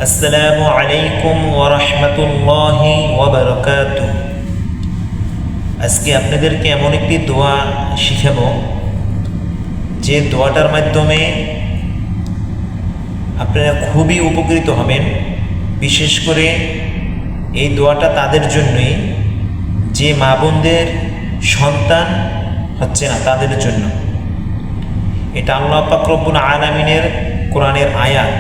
আসসালামু আলাইকুম ওয়া রাহমাতুল্লাহি ওয়া বারাকাতুহু। আজকে আপনাদেরকে এমন একটি দোয়া শিখাবো যে দোয়াটার মাধ্যমে আপনারা খুবই উপকৃত হবেন। বিশেষ করে এই দোয়াটা তাদের জন্যই যে মা বোনদের সন্তান হচ্ছে না, তাদের জন্য। এটা আল্লাহ পাক রব্বুল আলামিনের কোরআনের আয়াত।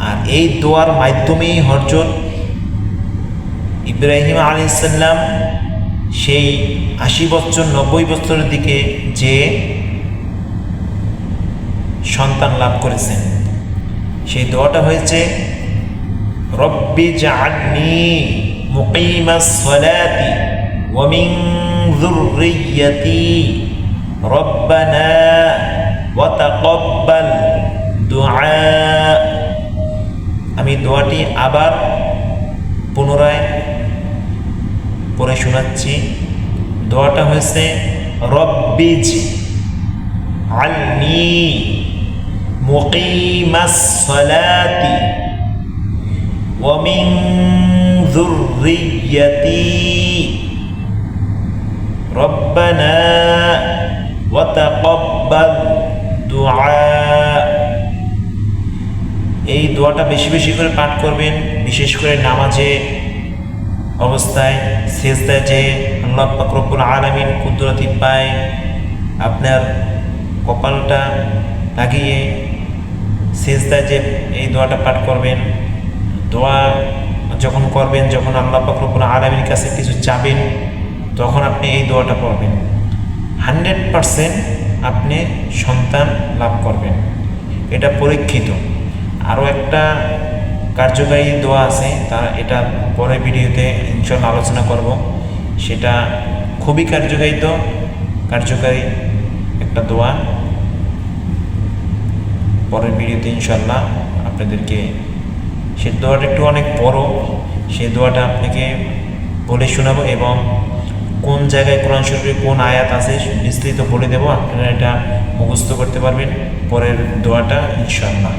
আর এই দোয়ার মাধ্যমেই হযরত ইব্রাহিম আলাইহিস সালাম সেই ৮০ বছর ৯০ বছরের দিকে যে সন্তান লাভ করেছেন, সেই দোয়াটা হয়েছে রব্বি জাআলনি মুকিমাস সালাতি ওয়া মিন যুররিয়্যাতি রব্বানা ওয়া তাকাব্বাল দুআ। আমি দোয়াটি আবার পুনরায় পড়ে শোনাচ্ছি। দোয়াটা হয়েছে রব্বিজ আলনি মুকিমাস সালাতি ওয়া মিন যুররিয়্যাতি রব্বানা ওয়া তাকাব্বাল দুআ। এই দোয়াটা বেশি বেশি করে পাঠ করবেন, বিশেষ করে নামাজে অবস্থায়, সেজদায় যে আল্লাহ পাক রব্বুল আলামিন কুদরতি পায় আপনার কপালটা লাগিয়ে সেজদায় যে এই দোয়াটা পাঠ করবেন। দোয়া যখন করবেন, যখন আল্লাহ পাক রব্বুল আলামিনের কাছে কিছু চাবেন, তখন আপনি এই দোয়াটা পড়বেন। 100% আপনি সন্তান লাভ করবেন, এটা পরীক্ষিত। আরও একটা কার্যকারী দোয়া আছে, এটা পরের ভিডিওতে ইনশাল্লাহ আলোচনা করব। সেটা খুবই কার্যকারী একটা দোয়া। পরের ভিডিওতে ইনশাল্লাহ আপনাদেরকে, সে দোয়াটা একটু অনেক বড়, সেই দোয়াটা আপনাকে বলে শোনাবো এবং কোন জায়গায় কোরআন শরীফে কোন আয়াত আছে বিস্তারিত বলে দেবো। আপনারা এটা মুখস্থ করতে পারবেন পরের দোয়াটা ইনশাল্লাহ।